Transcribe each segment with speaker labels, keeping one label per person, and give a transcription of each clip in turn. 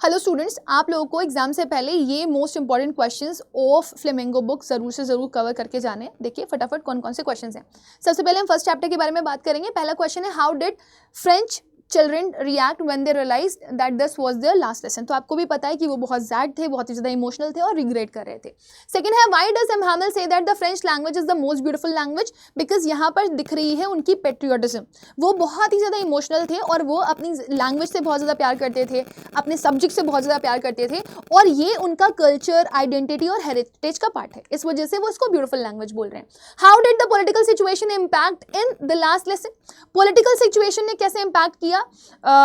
Speaker 1: Hello students, आप लोगों को एग्जाम से पहले ये most important questions of flamingo book जरूर से जरूर कवर करके जाने। देखिए फटाफट कौन कौन से क्वेश्चंस हैं। सबसे पहले हम फर्स्ट चैप्टर के बारे में बात करेंगे। पहला क्वेश्चन है, how did French children react when they realize that this was their last lesson. तो आपको भी पता है कि वो बहुत सैड थे, बहुत ही ज़्यादा इमोशनल थे और रिग्रेट कर रहे थे। सेकंड है, why does M Hamel say that the French language is the most beautiful language. Because यहाँ पर दिख रही है उनकी पेट्रियोटिज्म। वो बहुत ही ज़्यादा इमोशनल थे और वो अपनी लैंग्वेज से बहुत ज़्यादा प्यार करते थे, अपने सब्जेक्ट से बहुत ज़्यादा प्यार करते थे और ये उनका कल्चर, आइडेंटिटी और हेरिटेज का पार्ट है। इस वजह से वो इसको ब्यूटीफुल लैंग्वेज बोल रहे हैं। How did the political situation impact in the last lesson. Political situation ने कैसे इम्पैक्ट किया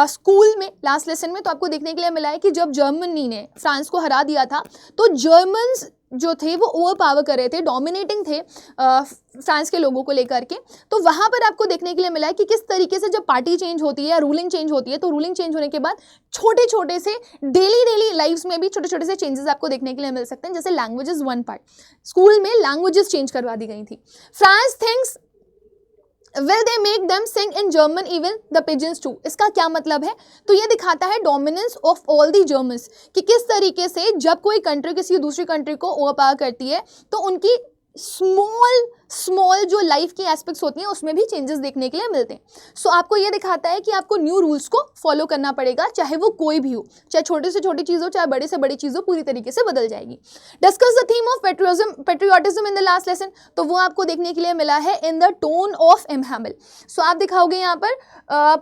Speaker 1: स्कूल में लास्ट लेसन में। तो आपको देखने के लिए मिला है कि जब जर्मनी ने फ्रांस को हरा दिया था तो जर्मन्स जो थे वो ओवर पावर कर रहे थे, डोमिनेटिंग थे फ्रांस के लोगों को लेकर के। तो वहाँ पर आपको देखने के लिए मिला है कि किस तरीके से जब पार्टी चेंज होती है या रूलिंग चेंज होती है तो रूलिंग चेंज होने के बाद छोटे छोटे से डेली लाइफ्स में भी छोटे छोटे से चेंजेस आपको देखने के लिए मिल सकते हैं। जैसे लैंग्वेजेस वन पार्ट, स्कूल में लैंग्वेजेस चेंज करवा दी गई थी। France things will they make them sing in German even the pigeons too। इसका क्या मतलब है? तो ये दिखाता है dominance of all the Germans कि किस तरीके से जब कोई कंट्री किसी दूसरी कंट्री को ओवरपावर करती है तो उनकी स्मॉल जो लाइफ की एस्पेक्ट्स होती हैं उसमें भी चेंजेस देखने के लिए मिलते हैं। सो आपको ये दिखाता है कि आपको न्यू रूल्स को फॉलो करना पड़ेगा, चाहे वो कोई भी हो, चाहे छोटी से छोटी चीज़ हो चाहे बड़े से बड़ी चीज़ हो, पूरी तरीके से बदल जाएगी। Discuss the theme of patriotism in the last lesson. तो वो आपको देखने के लिए मिला है in the tone of M Hamel. So आप दिखाओगे यहाँ पर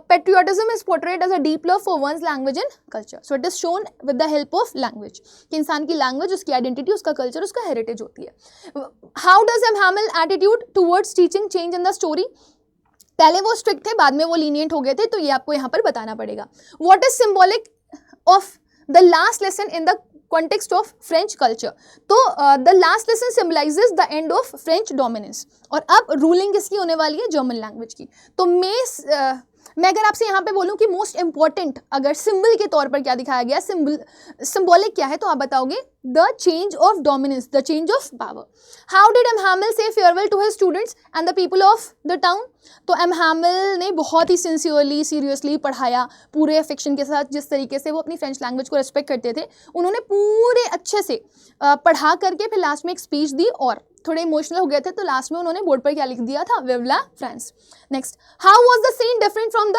Speaker 1: patriotism is portrait as a deep love for one's language and culture. So it is shown with the help of language कि इंसान की लैंग्वेज, उसकी आइडेंटिटी, उसका कल्चर, उसका हेरिटेज होती है। How does M Hamel attitude towards teaching change in the story. पहले वो स्ट्रिक्ट थे, बाद में वो लीनियंट हो गए थे, तो ये आपको यहाँ पर बताना पड़ेगा। What is symbolic of the last lesson in the context of French culture. तो the last lesson symbolizes the end of French dominance. और अब रूलिंग किसकी होने वाली है? जर्मन लैंग्वेज की। तो मैं अगर आपसे यहाँ पे बोलूँ कि मोस्ट इंपॉर्टेंट अगर सिंबल के तौर पर क्या दिखाया गया, सिंबॉलिक क्या है, तो आप बताओगे the change of dominance, the change of power. How did M Hamel से farewell to his students and the people of the town. तो एम हैमिल ने बहुत ही सिंसियरली, सीरियसली पढ़ाया, पूरे अफेक्शन के साथ, जिस तरीके से वो अपनी फ्रेंच लैंग्वेज को रिस्पेक्ट करते थे, उन्होंने पूरे अच्छे से पढ़ा करके फिर लास्ट में एक स्पीच दी और थोड़े इमोशनल हो गए थे तो लास्ट में उन्होंने बोर्ड पर क्या लिख दिया था? विव ला France. Next, how was the scene different from the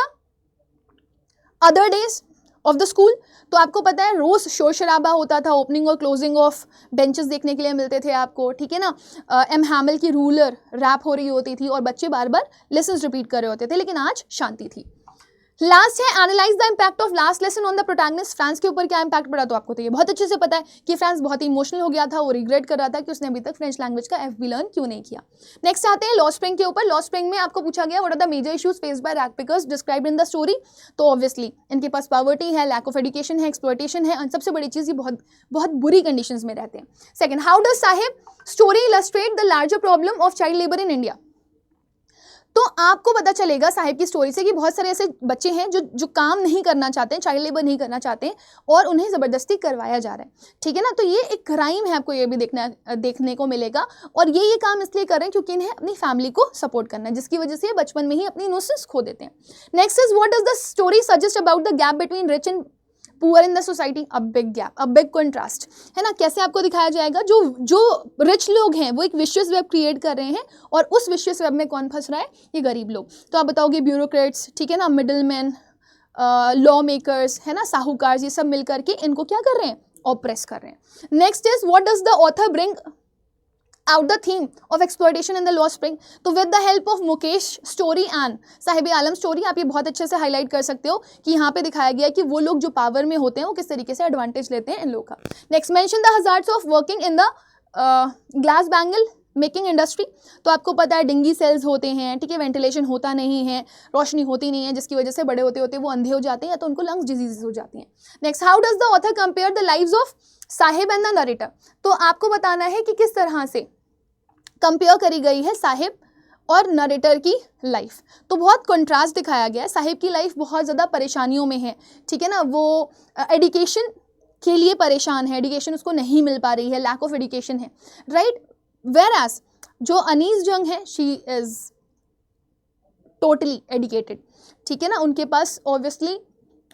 Speaker 1: other days of the school. तो आपको पता है रोज शोर शराबा होता था, ओपनिंग और क्लोजिंग ऑफ बेंचेस देखने के लिए मिलते थे आपको, ठीक है ना। एम हैमिल की रूलर रैप हो रही होती थी और बच्चे बार बार लेसन्स रिपीट कर रहे होते थे, लेकिन आज शांति थी। लास्ट है, analyse the impact of last lesson on the protagonist. France के ऊपर क्या इम्पैक्ट पड़ा? तो आपको तो ये बहुत अच्छे से पता है कि फ्रांस बहुत ही इमोशनल हो गया था, वो रिग्रेट कर रहा था कि उसने अभी तक फ्रेंच लैंग्वेज का एफबी लर्न क्यों नहीं किया। नेक्स्ट आते हैं लॉ स्प्रिंग के ऊपर। लॉ स्प्रिंग में आपको पूछा गया, what are the major issues faced by rag pickers described in the story. तो ऑब्वियसली इनके पास पॉवर्टी है, लैक ऑफ एजुकेशन है, एक्सप्लॉयटेशन है और सबसे बड़ी चीज़ ये बहुत बुरी कंडीशंस में रहते हैं। Second, how does Sahib story illustrate the larger problem of child labour in India. तो आपको पता चलेगा साहिब की स्टोरी से कि बहुत सारे ऐसे बच्चे हैं जो काम नहीं करना चाहते हैं, चाइल्ड लेबर नहीं करना चाहते हैं और उन्हें ज़बरदस्ती करवाया जा रहा है, ठीक है ना। तो ये एक क्राइम है, आपको ये भी देखने को मिलेगा और ये काम इसलिए कर रहे हैं क्योंकि इन्हें अपनी फैमिली को सपोर्ट करना है, जिसकी वजह से बचपन में ही अपनी इनोसेंस खो देते हैं। Next is, what does the story suggest about the gap between rich and poor in the society. A big gap, a big contrast, है ना। कैसे आपको दिखाया जाएगा, जो रिच लोग हैं वो एक विशियस वेब क्रिएट कर रहे हैं और उस विशियस वेब में कौन फंस रहा है? ये गरीब लोग। तो आप बताओगे ब्यूरोक्रेट्स, ठीक है ना, मिडल मैन, लॉ मेकर्स, है ना, साहूकार, ये सब मिल करके इनको क्या कर रहे हैं? ऑप्रेस कर रहे हैं। Next is, what does the author bring out the theme of exploitation in the law spring। तो with the help of Mukesh story and Sahib Alam story आप ये बहुत अच्छे से हाईलाइट कर सकते हो कि यहाँ पे दिखाया गया कि वो लोग जो पावर में होते हैं वो किस तरीके से एडवांटेज लेते हैं इन लोगों का। Next, mention the hazards of working in the glass bangle making industry. तो आपको पता है डिंगी सेल्स होते हैं, ठीक है, वेंटिलेशन होता नहीं है, रोशनी होती नहीं है, जिसकी वजह से बड़े होते होते वो अंधे हो जाते हैं या तो उनको लंग्स डिजीजेज हो जाती हैं। Next, how does the author compare the lives of Sahib and the narrator. तो आपको बताना है कि किस तरह से कंपेयर करी गई है साहिब और नरेटर की लाइफ। तो बहुत कंट्रास्ट दिखाया गया है। साहिब की लाइफ बहुत ज़्यादा परेशानियों में है, ठीक है ना, वो एजुकेशन के लिए परेशान है, एजुकेशन उसको नहीं मिल पा रही है, लैक ऑफ एजुकेशन है, राइट। वेयर एज जो अनीस जंग है, शी इज़ टोटली एजुकेटेड, ठीक है ना, उनके पास ऑब्वियसली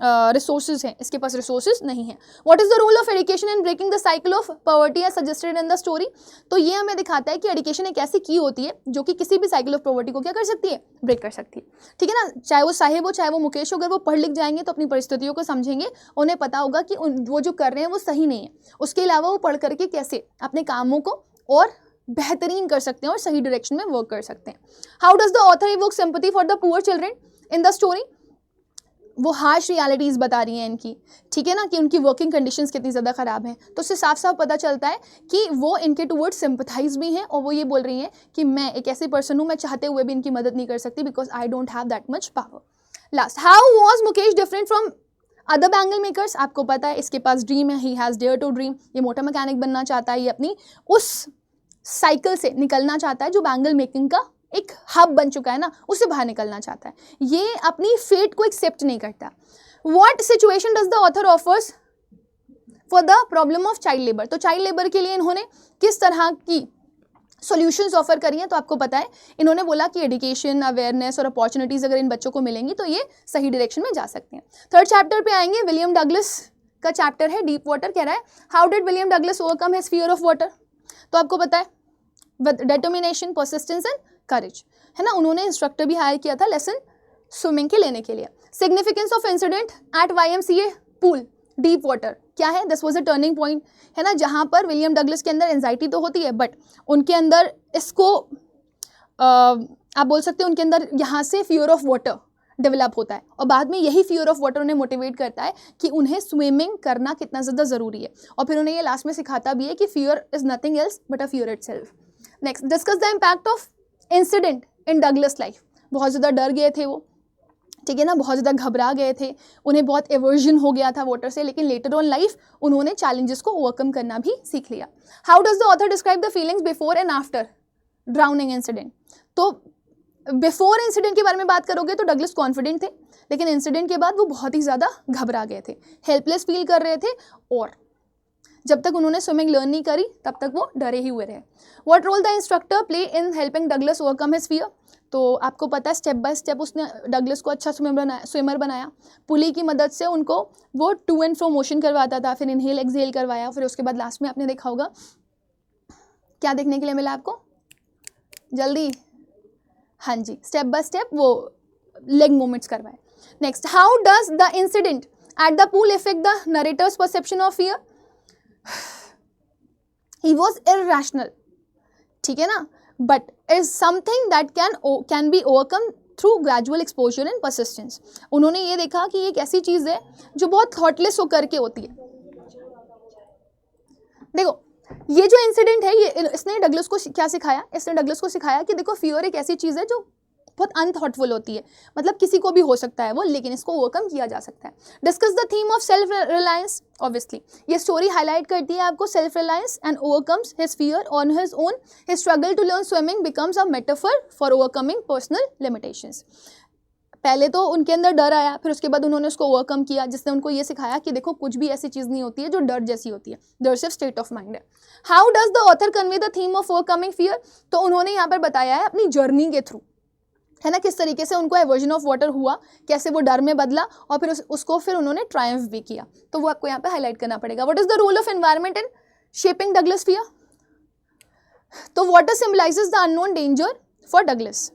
Speaker 1: रिसोर्सेज हैं, इसके पास रिसोर्सेज नहीं है। What is the role of education in breaking the cycle of poverty as suggested in the story. तो ये हमें दिखाता है कि एजुकेशन एक ऐसी की होती है जो कि किसी भी साइकिल ऑफ पॉवर्टी को क्या कर सकती है, ब्रेक कर सकती है। ठीक है ना, चाहे वो साहिब हो चाहे वो मुकेश हो, अगर वो पढ़ लिख जाएंगे तो अपनी परिस्थितियों को समझेंगे, उन्हें पता होगा कि वो जो कर रहे हैं वो सही नहीं है। उसके अलावा वो पढ़ करके कैसे अपने कामों को और बेहतरीन कर सकते हैं और सही डायरेक्शन में वर्क कर सकते हैं। How does the author evoke sympathy for the poor children in the story. वो हार्श रियलिटीज़ बता रही हैं इनकी, ठीक है ना, कि उनकी वर्किंग कंडीशंस कितनी ज़्यादा ख़राब हैं। तो उससे साफ साफ पता चलता है कि वो इनके टूवर्ड्स सिंपथाइज भी हैं और वो ये बोल रही हैं कि मैं एक ऐसी पर्सन हूँ, मैं चाहते हुए भी इनकी मदद नहीं कर सकती because I don't have that much power. Last, how was Mukesh different from other bangle makers. आपको पता है इसके पास ड्रीम है, he has dare to dream. ये मोटर मैकेनिक बनना चाहता है, ये अपनी उस साइकिल से निकलना चाहता है जो बैंगल मेकिंग का एक हब बन चुका है ना, उससे बाहर निकलना चाहता है। ये अपनी फेट को एक्सेप्ट नहीं करता। What situation does the author offers for the problem of child labour. तो चाइल्ड लेबर के लिए इन्होंने किस तरह की सॉल्यूशंस ऑफर करी हैं। तो आपको पता है इन्होंने बोला कि एजुकेशन, अवेयरनेस और अपॉर्चुनिटीज़ अगर इन बच्चों को मिलेंगी तो ये सही डायरेक्शन में जा सकते हैं। थर्ड चैप्टर पे आएंगे, विलियम डगलस का चैप्टर है डीप वाटर। कह रहा है how did William Douglas overcome his fear of water. तो आपको पता है with determination, persistence and courage, है ना। उन्होंने इंस्ट्रक्टर भी हायर किया था लेसन स्विमिंग के लेने के लिए। Significance of incident at YMCA pool deep water क्या है, this was a turning point, है ना, जहाँ पर विलियम डगलस के अंदर एंजाइटी तो होती है बट उनके अंदर इसको आप बोल सकते हैं उनके अंदर यहाँ से फियर ऑफ वाटर डेवलप होता है और बाद में यही फियर ऑफ वाटर उन्हें मोटिवेट करता है कि उन्हें स्विमिंग करना कितना ज़्यादा ज़रूरी है। और फिर उन्हें ये लास्ट में सिखाता भी है कि fear is nothing else but a fear itself. Next, discuss the impact of incident in Douglas life. बहुत ज़्यादा डर गए थे वो, ठीक है ना, बहुत ज़्यादा घबरा गए थे, उन्हें बहुत एवर्जन हो गया था वाटर से, लेकिन लेटर ऑन लाइफ उन्होंने चैलेंजेस को ओवरकम करना भी सीख लिया। How does the author describe the feelings before and after drowning incident. तो बिफोर इंसिडेंट के बारे में बात करोगे तो डगलस कॉन्फिडेंट थे, लेकिन इंसिडेंट के बाद वो बहुत ही ज़्यादा घबरा गए थे, हेल्पलेस फील कर रहे थे और जब तक उन्होंने स्विमिंग लर्न नहीं करी तब तक वो डरे ही हुए रहे। What role the instructor play in helping Douglas overcome his fear. तो आपको पता है स्टेप बाय स्टेप उसने डगलस को अच्छा स्विमर बनाया। पुली की मदद से उनको वो टू एंड फ्रो मोशन करवाता था, फिर इनहेल एक्सहेल करवाया, फिर उसके बाद लास्ट में आपने देखा होगा क्या देखने के लिए मिला आपको, जल्दी, हाँ जी, स्टेप बाय स्टेप वो लेग मूवमेंट्स करवाए। Next, how does the incident at the pool effect the narrator's perception of fear. He was irrational, ठीक है ना, but is something that can be overcome through gradual exposure and persistence। उन्होंने ये देखा कि एक ऐसी चीज़ है जो बहुत थॉटलेस होकर के होती है। देखो ये जो इंसिडेंट है ये इसने डगलस को क्या सिखाया, इसने डगलस को सिखाया कि देखो फियर एक ऐसी चीज़ है जो बहुत अनथॉटफुल होती है, मतलब किसी को भी हो सकता है वो, लेकिन इसको ओवरकम किया जा सकता है। Discuss the theme of self reliance. Obviously ये स्टोरी हाईलाइट करती है आपको self reliance and overcomes his fear on his own. His struggle to learn swimming becomes a metaphor for overcoming personal limitations. पहले तो उनके अंदर डर आया, फिर उसके बाद उन्होंने उसको ओवरकम किया, जिसने उनको ये सिखाया कि देखो कुछ भी ऐसी चीज़ नहीं होती है जो डर जैसी होती है, डर सिर्फ स्टेट ऑफ माइंड है। How does the author convey the theme of overcoming fear. तो उन्होंने यहाँ पर बताया है अपनी जर्नी के थ्रू, है ना, किस तरीके से उनको एवर्जन ऑफ वाटर हुआ, कैसे वो डर में बदला और फिर उसको फिर उन्होंने ट्रायम्फ भी किया। तो वो आपको यहाँ पे हाईलाइट करना पड़ेगा। What is the role of environment in shaping Douglas fear. तो water symbolizes the unknown danger for Douglas,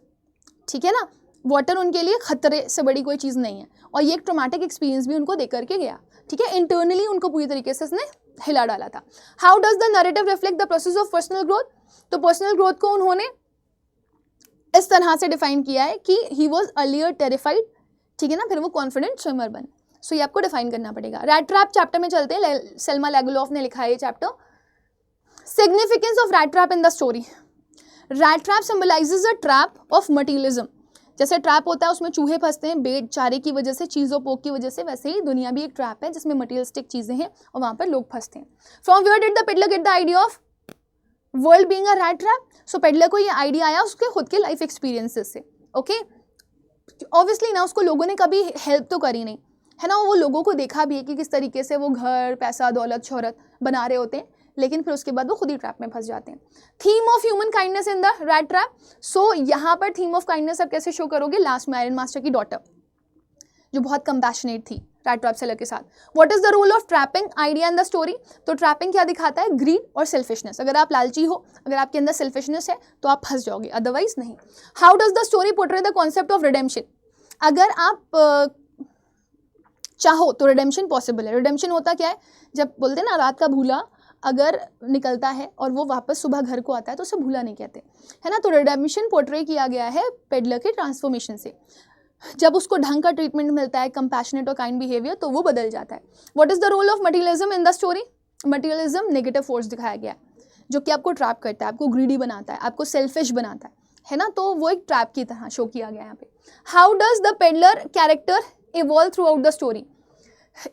Speaker 1: ठीक है ना, वाटर उनके लिए खतरे से बड़ी कोई चीज़ नहीं है और ये एक ट्रॉमेटिक एक्सपीरियंस भी उनको देकर के गया, ठीक है, इंटरनली उनको पूरी तरीके से इसने हिला डाला था। How does the narrative reflect the process of personal growth. तो पर्सनल ग्रोथ को उन्होंने इस तरह से डिफाइन किया है कि ही वॉज अर्लियर टेरिफाइड, ठीक है ना, फिर वो कॉन्फिडेंट स्विमर बन। सो ये आपको डिफाइन करना पड़ेगा। रैट ट्रैप चैप्टर में चलते हैं, सेल्मा लेगुलॉफ ने लिखा है ये chapter. Significance of rat trap in the story. Rat trap symbolises a trap of materialism. जैसे ट्रैप होता है उसमें चूहे फंसते हैं बेट चारे की वजह से, चीज़ों पोक की वजह से, वैसे ही दुनिया भी एक ट्रैप है जिसमें मटीरियलिस्टिक चीज़ें हैं और वहाँ पर लोग फंसते हैं। From where did the peddler get the idea of world being a rat trap. So peddler को ये आइडिया आया उसके खुद के लाइफ एक्सपीरियंसेस से। ओके, ऑब्वियसली ना उसको लोगों ने कभी हेल्प तो करी नहीं, है ना, वो लोगों को देखा भी है कि किस तरीके से वो घर, पैसा, दौलत, शोहरत बना रहे होते हैं, लेकिन फिर उसके बाद वो खुद ही ट्रैप में फंस जाते हैं। Theme of human kindness in the rat trap. So यहाँ पर थीम ऑफ काइंडनेस आप कैसे शो करोगे, लास्ट में आयरन मास्टर की डॉटर जो बहुत कंपैशनेट थी, रैट ट्रैप सेलर के साथ। What is the role of trapping idea in the story? तो ट्रैपिंग क्या दिखाता है? ग्रीड और सेल्फिशनेस। अगर आप लालची हो, अगर आपके अंदर सेल्फिशनेस है तो आप फंस जाओगे, अदरवाइज नहीं। How does the story portray the concept of redemption? अगर आप चाहो तो रिडेम्पशन पॉसिबल है। रिडेम्पशन होता क्या है? जब बोलते हैं ना रात का भूला अगर निकलता है और वो वापस सुबह घर को आता है तो उसे भूला नहीं कहते, है ना। तो रिडेम्पशन पोर्ट्रे किया गया है पेडलर के ट्रांसफॉर्मेशन से। जब उसको ढंग का ट्रीटमेंट मिलता है, कंपैशनेट और काइंड बिहेवियर, तो वो बदल जाता है। What is the role of materialism in the story? Materialism negative force दिखाया गया है जो कि आपको ट्रैप करता है, आपको ग्रीडी बनाता है, आपको सेल्फिश बनाता है ना। तो वो एक ट्रैप की तरह शो किया गया है यहाँ पे। How does the peddler character evolve through out the story?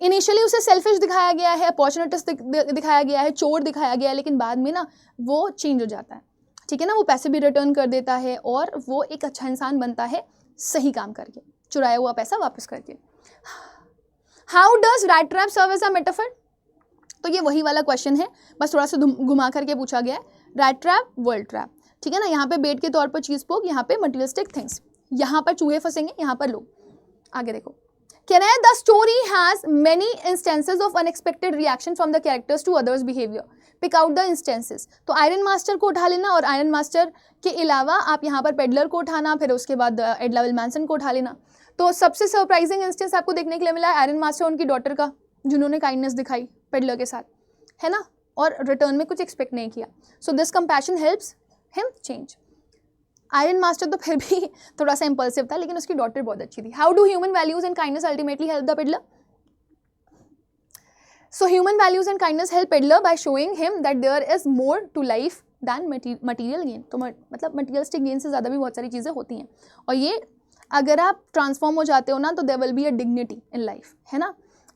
Speaker 1: Initially उसे सेल्फिश दिखाया गया है, अपॉर्चुनिटिस्ट दिखाया गया है, चोर दिखाया गया है, लेकिन बाद में ना वो चेंज हो जाता है, ठीक है ना। वो पैसे भी रिटर्न कर देता है और वो एक अच्छा इंसान बनता है सही काम करके, चुराया हुआ पैसा वापस करके। How does rat trap serve as a metaphor? तो ये वही वाला क्वेश्चन है, बस थोड़ा सा घुमा करके पूछा गया है। रैट ट्रैप, वर्ल्ड ट्रैप, ठीक है ना। यहाँ पे बेट के तौर पर चीज पोक, यहाँ पे मटेरियलिस्टिक थिंग्स, यहाँ पर चूहे फंसेंगे, यहाँ पर लोग। आगे देखो, Kenneth, the story has many instances of unexpected reaction from the characters to others' behavior. Pick out the instances. तो आयरन मास्टर को उठा लेना और आयरन मास्टर के अलावा आप यहाँ पर पेडलर को उठाना, फिर उसके बाद एडला विल्मैनसन को उठा लेना। तो सबसे सरप्राइजिंग इंस्टेंस आपको देखने के लिए मिला है आयरन मास्टर उनकी डॉटर का, जिन्होंने काइंडनेस दिखाई पेडलर के साथ, है ना, और रिटर्न में कुछ एक्सपेक्ट नहीं किया। So this compassion helps him change. Iron master तो फिर भी थोड़ा सा इम्पल्सिव था, लेकिन उसकी डॉटर बहुत अच्छी थी। How do human values and kindness ultimately help the peddler? So human values and kindness help peddler by showing him that there is more to life than material gain. तो मतलब materialistic gain से ज़्यादा भी बहुत सारी चीज़ें होती हैं, और ये अगर आप ट्रांसफॉर्म हो जाते हो ना तो there will be a dignity in life, है ना।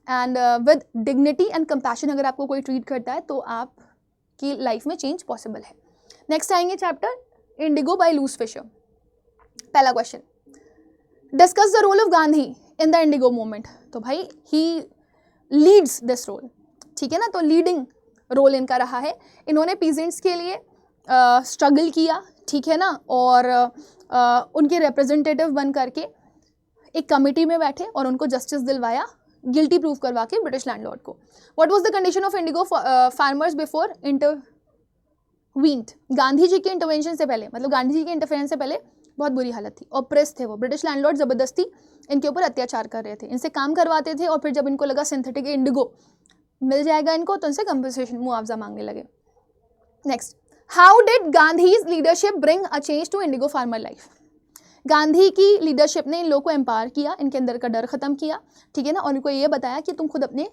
Speaker 1: And with dignity and compassion अगर आपको कोई ट्रीट करता है तो आपकी लाइफ में चेंज पॉसिबल है। नेक्स्ट आएंगे chapter indigo by Louis Fischer. पहला question, discuss the role of Gandhi in the indigo movement. तो भाई ही लीड्स दिस रोल, ठीक है ना। तो लीडिंग रोल इनका रहा है। इन्होंने पीजेंट्स के लिए स्ट्रगल किया, ठीक है ना, और उनके रिप्रेजेंटेटिव बन करके एक कमिटी में बैठे और उनको जस्टिस दिलवाया, गिल्टी प्रूव करवा के ब्रिटिश लैंडलॉर्ड को। What was the condition of indigo farmers before intervened? Gandhi ji के इंटरवेंशन से पहले, मतलब गांधी जी के इंटरफेरेंस से पहले बहुत बुरी हालत थी। ऑप्रेस थे वो, ब्रिटिश लैंडलॉर्ड ज़बरदस्ती इनके ऊपर अत्याचार कर रहे थे, इनसे काम करवाते थे, और फिर जब इनको लगा सिंथेटिक इंडिगो मिल जाएगा इनको तो इनसे कंपनसेशन मुआवजा मांगने लगे। Next, how did Gandhi's leadership bring a change to indigo farmer life? Gandhi की लीडरशिप ने इन लोगों को एम्पावर किया, इनके अंदर का डर खत्म किया, ठीक है ना, और इनको ये बताया कि तुम खुद अपने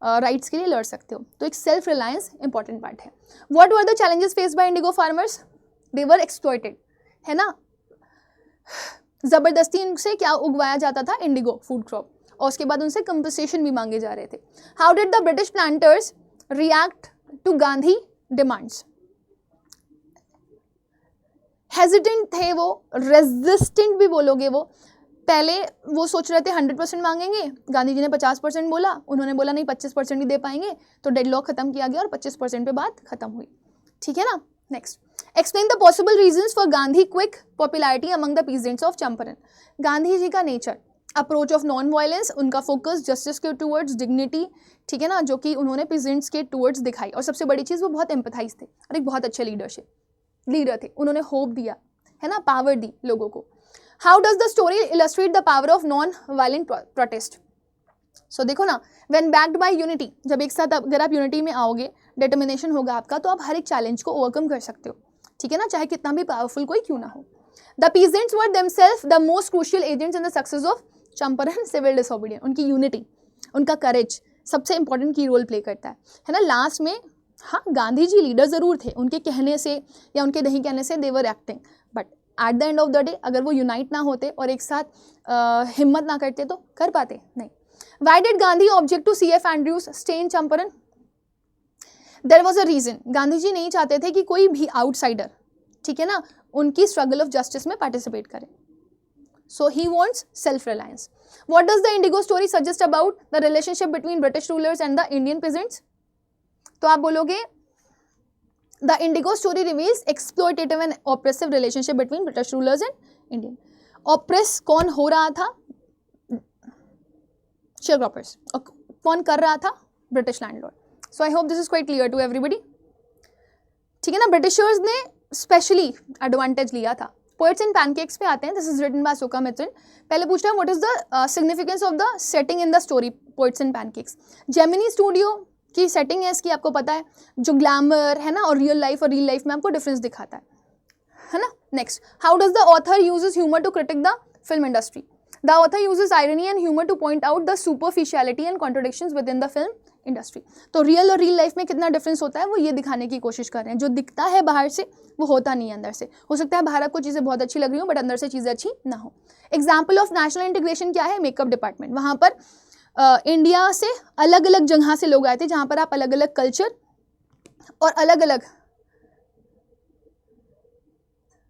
Speaker 1: राइट्स के लिए लड़ सकते हो। तो एक सेल्फ रिलायंस इंपॉर्टेंट पार्ट है। What were the challenges faced by Indigo farmers? They were exploited, है ना। ज़बरदस्ती इनसे क्या उगवाया जाता था? इंडिगो फूड क्रॉप, और उसके बाद उनसे कंपनसेशन भी मांगे जा रहे थे। How did the British planters react to Gandhi demands? Hesitant थे वो, रेजिस्टेंट भी बोलोगे वो। पहले वो सोच रहे थे 100% मांगेंगे, गांधी जी ने 50% बोला, उन्होंने बोला नहीं 25% ही दे पाएंगे, तो डेडलॉक खत्म किया गया और 25% पे बात खत्म हुई, ठीक है ना। Next, explain the possible reasons for Gandhi quick popularity among the peasants of Champaran. Gandhi ji का nature, approach of non violence, उनका फोकस जस्टिस के टूवर्ड्स, डिग्निटी, ठीक है ना, जो कि उन्होंने पीजेंट्स के टूवर्ड्स दिखाई, और सबसे बड़ी चीज़ वो बहुत एम्पथाइज थे और एक बहुत अच्छे लीडर थे। उन्होंने होप दिया, है ना, पावर दी लोगों को। How does the story illustrate the power of non violent protest? So देखो ना, व्हेन बैक्ड बाय यूनिटी, जब एक साथ अगर आप यूनिटी में आओगे, डिटर्मिनेशन होगा आपका, तो आप हर एक चैलेंज को ओवरकम कर सकते हो, ठीक है ना, चाहे कितना भी पावरफुल कोई क्यों ना हो। The peasants were themselves the most crucial agents in the success of Champaran civil disobedience. उनकी यूनिटी, उनका करेज सबसे इंपॉर्टेंट की रोल प्ले करता है ना। लास्ट में हाँ, गांधी जी लीडर ज़रूर थे, उनके कहने से या उनके नहीं कहने से they were acting, but at the end of the day अगर वो यूनाइट ना होते और एक साथ हिम्मत ना करते तो कर पाते नहीं। Why did Gandhi object to CF Andrews stay in Champaran? There was a reason. Gandhi ji नहीं चाहते थे कि कोई भी आउटसाइडर, ठीक है ना, उनकी स्ट्रगल ऑफ जस्टिस में पार्टिसिपेट करे। So he wants self reliance. What does the indigo story suggest about the relationship between British rulers and the Indian peasants? तो आप बोलोगे the indigo story reveals exploitative and oppressive relationship between British rulers and Indian. Oppress कौन हो रहा था? Sharecroppers. कौन कर रहा था? British landlord. So I hope this is quite clear to everybody. ठीक है ना, ब्रिटिशर्स ने स्पेशली एडवांटेज लिया था। पोएट्स एंड पैनकेक्स पे आते हैं। दिस इज रिटन बाय सुका मित्तल। पहले पूछता है what is the significance of the setting in the story poets and pancakes. Gemini studio की सेटिंग है इसकी, आपको पता है, जो ग्लैमर है ना और रियल लाइफ में आपको डिफरेंस दिखाता है ना। Next, how does the author uses humour to critic the film industry? The author uses irony and humour to point out the superficiality and contradictions within the film industry. तो real और real life में कितना difference होता है वो ये दिखाने की कोशिश कर रहे हैं। जो दिखता है बाहर से वो होता नहीं है अंदर से। हो सकता है बाहर आपको चीज़ें बहुत अच्छी लग रही हो बट अंदर से चीज़ें अच्छी ना हो। एग्जाम्पल ऑफ नेशनल इंटीग्रेशन क्या है? Makeup department. वहाँ पर इंडिया से अलग अलग जगह से लोग आए थे, जहाँ पर आप अलग अलग कल्चर और अलग अलग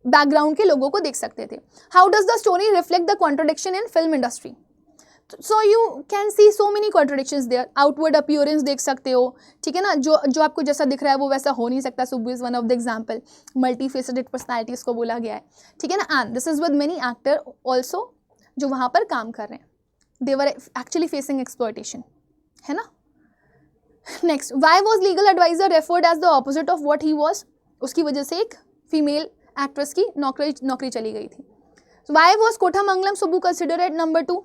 Speaker 1: बैकग्राउंड के लोगों को देख सकते थे। How does the story reflect the contradiction in film industry? So you can see so many contradictions there. Outward appearance देख सकते हो, ठीक है ना, जो आपको जैसा दिख रहा है वो वैसा हो नहीं सकता। Subbu is one of the example. Multi faceted personalities को बोला गया है, ठीक है ना। And this is with many actor also जो वहाँ पर काम कर रहे हैं। They were actually facing exploitation, है ना। Next, why was legal adviser referred as the opposite of what he was? उसकी वजह से एक फीमेल एक्ट्रेस की नौकरी चली गई थी। Why was Kothamangalam Subbu considered number 2?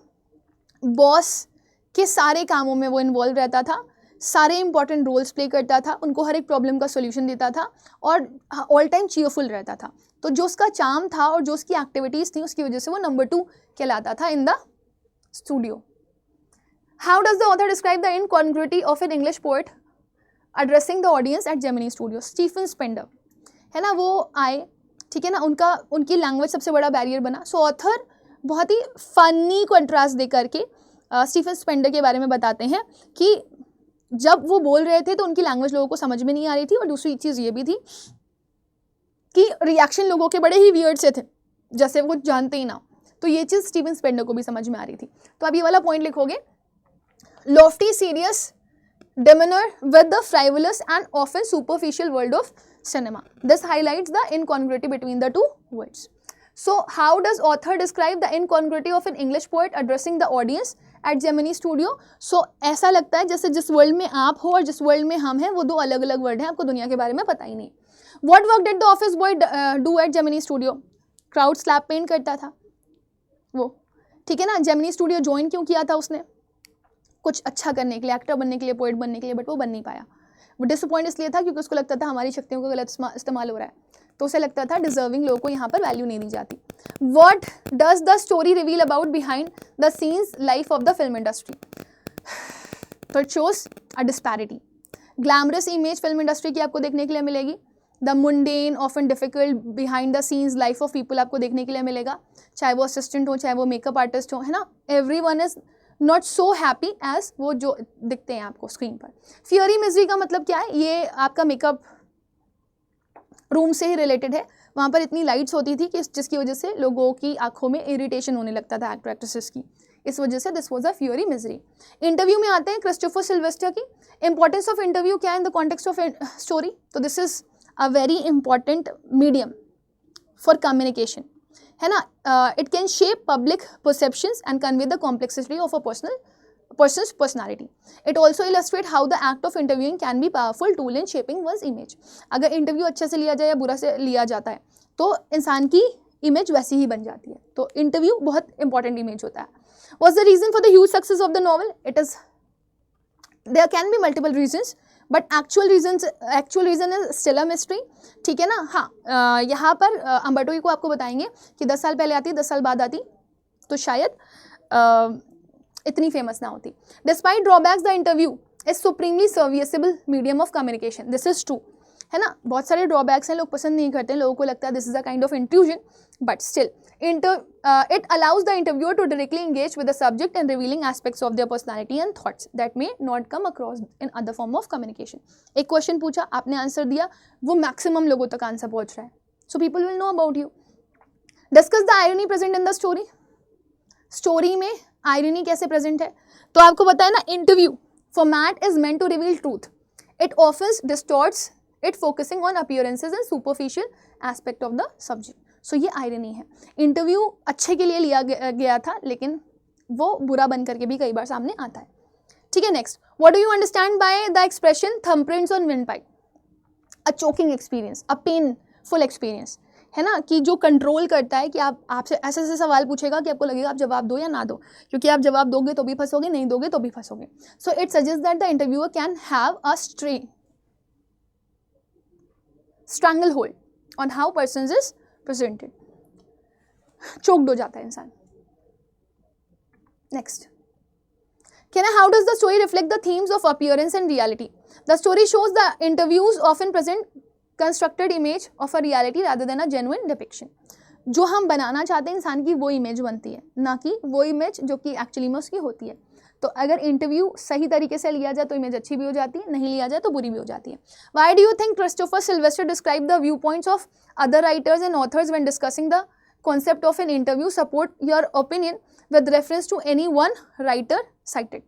Speaker 1: Boss के सारे कामों में वो इन्वॉल्व रहता था, सारे इंपॉर्टेंट रोल्स प्ले करता था, उनको हर एक प्रॉब्लम का सोल्यूशन देता था और ऑल टाइम चीयरफुल रहता था। तो जो उसका चार्म था और जो उसकी एक्टिविटीज़ थी उसकी वजह से वो नंबर 2 कहलाता था in the studio. How does the author describe the incongruity of an English poet addressing the audience at Gemini studio? Stephen Spender, है ना, वो आए, ठीक है ना, उनकी लैंग्वेज सबसे बड़ा बैरियर बना। सो ऑथर बहुत ही फनी कंट्रास्ट दे करके स्टीफन स्पेंडर के बारे में बताते हैं कि जब वो बोल रहे थे तो उनकी लैंग्वेज लोगों को समझ में नहीं आ रही थी, और दूसरी चीज़ ये भी थी कि रिएक्शन लोगों के बड़े ही वियर्ड से थे, जैसे वो जानते ही ना। तो ये चीज़ स्टीफन स्पेंडर को भी समझ में आ रही थी। तो आप ये वाला पॉइंट लिखोगे, Lofty serious demeanor with the frivolous and often superficial world of cinema. This highlights the incongruity between the two words. So, how does author describe the incongruity of an English poet addressing the audience at Gemini Studio? So, ऐसा लगता है जैसे जिस world में आप हो और जिस वर्ल्ड में हम हैं वो दो अलग अलग वर्ल्ड हैं, आपको दुनिया के बारे में पता ही नहीं। What work did the office boy do at Gemini Studio? Crowd slap paint करता था वो, ठीक है ना। जेमिनी स्टूडियो ज्वाइन क्यों किया था उसने? कुछ अच्छा करने के लिए, एक्टर बनने के लिए, पोएट बनने के लिए, बट वो बन नहीं पाया। वो डिसअपॉइंट इसलिए था क्योंकि उसको लगता था हमारी शक्तियों का गलत इस्तेमाल हो रहा है, तो उसे लगता था डिजर्विंग लोगों को यहाँ पर वैल्यू नहीं दी जाती। What does the story reveal about behind the scenes life of the film industry? तो it shows a disparity. Glamorous image film industry की आपको देखने के लिए मिलेगी। The mundane often difficult behind the scenes life of people आपको देखने के लिए मिलेगा, चाहे वो असिस्टेंट हो, चाहे वो मेकअप आर्टिस्ट हो, है ना। Everyone is not so happy as वो जो दिखते हैं आपको स्क्रीन पर। फियरी मिजरी का मतलब क्या है? ये आपका मेकअप रूम से ही रिलेटेड है। वहाँ पर इतनी लाइट्स होती थी कि जिसकी वजह से लोगों की आंखों में इरिटेशन होने लगता था एक्टर एक्ट्रेसेस की, इस वजह से this was a fiery misery. Interview में आते हैं क्रिस्टोफर सिल्वेस्टर की। इंपॉर्टेंस ऑफ इंटरव्यू क्या है in the context of story? तो this is a very important medium for communication, है ना। It can shape public perceptions and convey the complexity of a person's personality. It also illustrates how the act of interviewing can be powerful tool in shaping one's image. अगर interview अच्छे से लिया जाए या बुरा से लिया जाता है तो इंसान की इमेज वैसी ही बन जाती है। तो इंटरव्यू बहुत इंपॉर्टेंट इमेज होता है। What's the reason for the huge success of the novel? There can be multiple reasons, but actual reason is still a mystery, ठीक है ना। हाँ, यहाँ पर अम्बर्टो इको आपको बताएंगे कि 10 साल पहले आती, 10 साल बाद आती तो शायद इतनी फेमस ना होती। Despite drawbacks the interview is supremely serviceable medium of communication. This is true, है ना। बहुत सारे ड्रॉबैक्स हैं, लोग पसंद नहीं करते हैं, लोगों को लगता है this is a kind of intrusion, but still it allows the interviewer to directly engage with the subject and revealing aspects of their personality and thoughts that may not come across in other form of communication. एक question पूछा, आपने answer दिया, वो maximum लोगों तक answer पहुंच रहा है, so people will know about you. Discuss the irony present in the story. Story में आयरनी कैसे प्रेजेंट है? तो आपको पता है ना, interview format is meant to reveal truth, it often distorts it focusing on appearances and superficial aspect of the subject. So ये irony है। इंटरव्यू अच्छे के लिए लिया गया था, लेकिन वो बुरा बन करके भी कई बार सामने आता है। ठीक है, next, what do you understand by the expression thumbprints on windpipe? A choking experience, a painful experience, है ना, कि जो कंट्रोल करता है कि आपसे ऐसे ऐसे सवाल पूछेगा कि आपको लगेगा आप जवाब दो या ना दो, क्योंकि आप जवाब दोगे तो भी फंसोगे, नहीं दोगे तो भी फंसोगे। So it suggest that the interviewer can have a strangle hold on how person is presented. Choked हो जाता है इंसान। Next, how does the story reflect the themes of appearance and reality? The story shows the interviews often present constructed image of a reality rather than a genuine depiction. जो हम बनाना चाहते हैं इंसान की वो इमेज बनती है, ना कि वो इमेज जो कि एक्चुअली में उसकी होती है। तो अगर इंटरव्यू सही तरीके से लिया जाए तो इमेज अच्छी भी हो जाती है, नहीं लिया जाए तो बुरी भी हो जाती है। Why do you think Christopher Sylvester described the viewpoints of other writers and authors when discussing the concept of an interview? Support your opinion with reference to any one writer cited.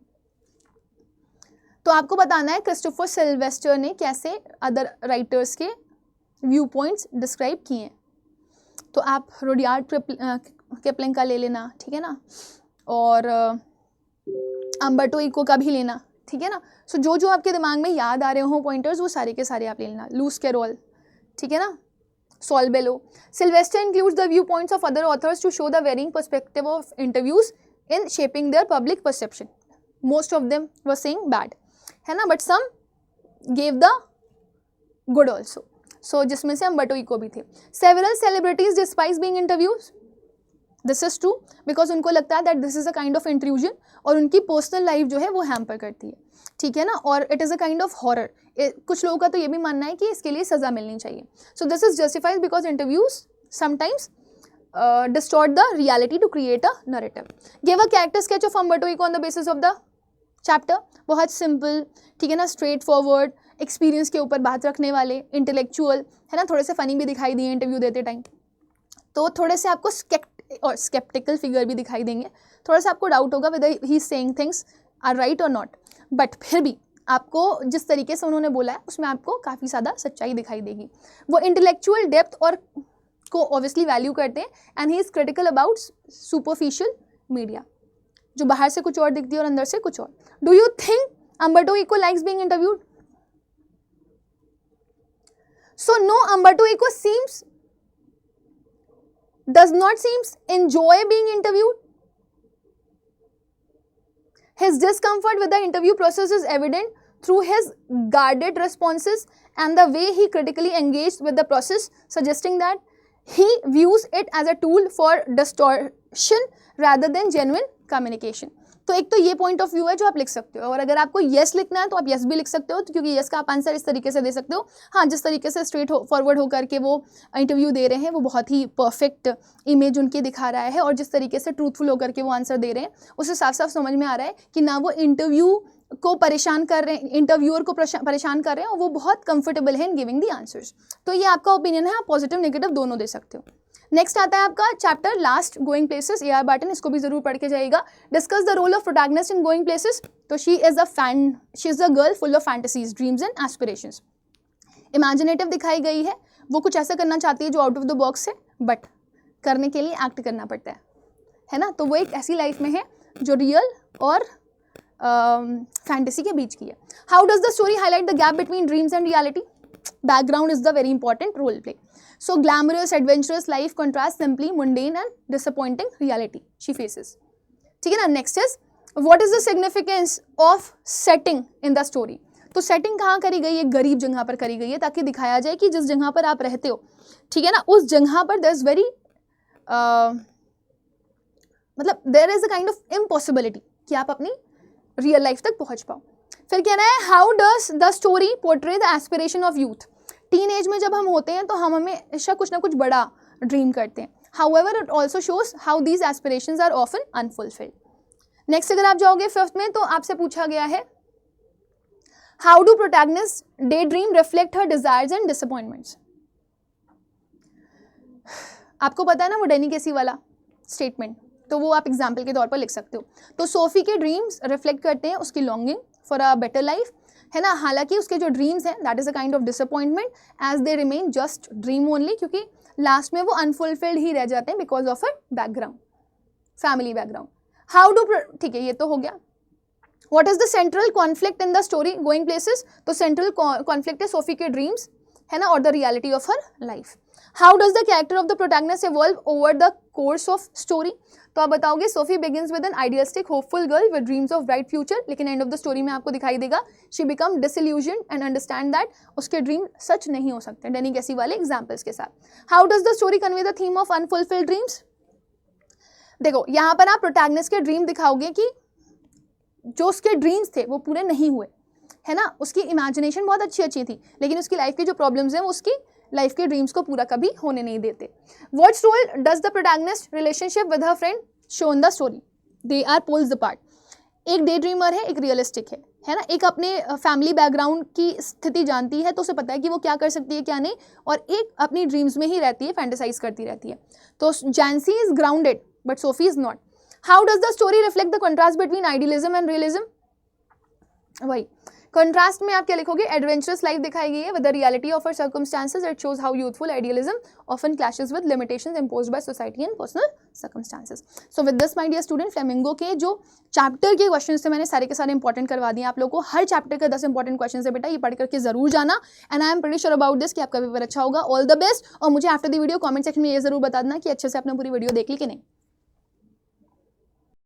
Speaker 1: तो आपको बताना है Christopher Sylvester ने कैसे other writers के view points describe किए हैं। तो आप रुडयार्ड किपलिंग का ले लेना, ठीक है ना, और अम्बर्टो इको का भी लेना, ठीक है ना। सो जो जो आपके दिमाग में याद आ रहे हो पॉइंटर्स वो सारे के सारे आप ले लेना। लूस कैरोल, ठीक है ना, Saul Bellow. Silvester includes the view points of other authors to show the varying perspective of interviews in shaping their public perception. Most of them were saying bad, है ना, but some gave the good also. So जिसमें से Umberto Eco भी थे। Several celebrities despise being interviews, this is true, because उनको लगता है that this is a kind of intrusion और उनकी पर्सनल लाइफ जो है वो हैम्पर करती है, ठीक है ना, और it is a kind of horror. कुछ लोगों का तो ये भी मानना है कि इसके लिए सज़ा मिलनी चाहिए। So this is justified because interviews sometimes distort the reality to create a narrative. Give a character sketch of Umberto Eco on the basis of the chapter. बहुत सिंपल, ठीक है ना, स्ट्रेट फॉरवर्ड, एक्सपीरियंस के ऊपर बात रखने वाले, intellectual, है ना, थोड़े से फनी भी दिखाई दिए इंटरव्यू देते टाइम। तो थोड़े से आपको स्केप्टिकल फिगर भी दिखाई देंगे, थोड़ा सा आपको डाउट होगा whether he is saying things are right और नॉट, बट फिर भी आपको जिस तरीके से उन्होंने बोला है उसमें आपको काफ़ी ज़्यादा सच्चाई दिखाई देगी। वो इंटेलेक्चुअल डेप्थ और को ऑब्वियसली वैल्यू करते हैं and he is critical about superficial media, जो बाहर से कुछ और दिखती है और अंदर से कुछ और। Do you think Umberto Eco likes being interviewed? So no, Umberto Eco does not seems enjoy being interviewed. His discomfort with the interview process is evident through his guarded responses and the way he critically engaged with the process, suggesting that he views it as a tool for distortion rather than genuine communication. तो एक तो ये point of view है जो आप लिख सकते हो, और अगर आपको यस लिखना है तो आप यस भी लिख सकते हो, क्योंकि यस का आप आंसर इस तरीके से दे सकते हो, हाँ, जिस तरीके से स्ट्रेट फॉरवर्ड होकर के वो इंटरव्यू दे रहे हैं वो बहुत ही परफेक्ट इमेज उनकी दिखा रहा है, और जिस तरीके से ट्रूथफुल होकर के वो आंसर दे रहे हैं उससे साफ साफ समझ में आ रहा है कि ना वो इंटरव्यू को परेशान कर रहे हैं, इंटरव्यूअर को परेशान कर रहे हैं, और वो बहुत कंफर्टेबल है इन गिविंग द आंसर्स। तो ये आपका ओपिनियन है, आप पॉजिटिव नेगेटिव दोनों दे सकते हो। नेक्स्ट आता है आपका chapter last, going places, A R. Barton, इसको भी जरूर पढ़ के जाइएगा। Discuss the role of protagonist in going places. तो she is a girl full of fantasies, dreams and aspirations. Imaginative दिखाई गई है, वो कुछ ऐसा करना चाहती है जो आउट ऑफ द बॉक्स है, बट करने के लिए एक्ट करना पड़ता है ना। तो वो एक ऐसी लाइफ में है जो रियल और फैंटेसी के बीच की है। How does the story highlight the gap between dreams and reality? Background is the very important role play. So glamorous, adventurous life contrasts simply mundane and disappointing reality she faces. ठीक है ना। Next is what is the significance of setting in the story? तो setting कहाँ करी गई है? गरीब जगह पर करी गई है, ताकि दिखाया जाए कि जिस जगह पर आप रहते हो, ठीक है ना, उस जगह पर there is very मतलब there is a kind of impossibility कि आप अपनी रियल लाइफ तक पहुँच पाओ। फिर कहना है how does the story portray the aspiration of youth? Teen age में जब हम होते हैं तो हम हमेशा कुछ ना कुछ बड़ा ड्रीम करते हैं। However it also shows how these aspirations are often unfulfilled. Next अगर आप जाओगे 5th में, तो आपसे पूछा गया है how do protagonist day dream reflect her desires and disappointments? आपको पता है ना वो डेनी केसी वाला स्टेटमेंट, तो वो आप एग्जाम्पल के तौर पर लिख सकते हो। तो सोफी के ड्रीम्स रिफ्लेक्ट करते हैं उसकी longing for a better life, है ना। हालांकि उसके जो ड्रीम्स हैं that is a kind of disappointment as they remain just dream only, क्योंकि लास्ट में वो अनफुलफिल्ड ही रह जाते हैं because of a background, family background. How do, ठीक है ये तो हो गया. What is the central conflict in the story going places? तो central conflict है सोफी के dreams है ना, और the reality of her life. How does the character of the protagonist evolve over the course of story? तो आप बताओगे Sophie begins with an idealistic hopeful girl with dreams of bright future, लेकिन end of the story में आपको दिखाई देगा she become disillusioned and understand that उसके dream सच नहीं हो सकते, डैनी कैसी वाले एग्जाम्पल्स के साथ. How does the story convey the theme of unfulfilled dreams? देखो यहाँ पर आप प्रोटैगनिस्ट के ड्रीम दिखाओगे कि जो उसके ड्रीम्स थे वो पूरे नहीं हुए, है ना, उसकी इमेजिनेशन बहुत अच्छी थी, लेकिन उसकी लाइफ की जो प्रॉब्लम्स हैं वो उसकी लाइफ के ड्रीम्स को पूरा कभी होने नहीं देते. What role does the protagonist relationship with her friend show in the story? They are poles apart. एक डे ड्रीमर है, एक रियलिस्टिक है ना, एक अपने फैमिली बैकग्राउंड की स्थिति जानती है तो उसे पता है कि वो क्या कर सकती है क्या नहीं, और एक अपनी ड्रीम्स में ही रहती है, फैंटेसाइज करती रहती है. तो Jansie is grounded but Sophie is not. How does the story reflect the contrast between idealism and realism? वही कंट्रास्ट में आप क्या लिखोगे? एडवेंचरस लाइफ दिखाई गई है with the reality of her circumstances. It shows how youthful idealism often clashes with limitations imposed by society and personal circumstances. So with this my dear student, flamingo के जो chapter के questions थे मैंने सारे के सारे इंपॉर्टेंट करवा दिए आप लोगों को. हर चैप्टर का 10 इंपॉर्टेंट क्वेश्चन है बेटा, ये पढ़ करके जरूर जाना. And I am pretty sure about this कि आपका पेपर अच्छा होगा. All the best. और मुझे after the video comment section में ये जरूर बता देना कि अच्छे से आपने पूरी वीडियो देख ली कि नहीं.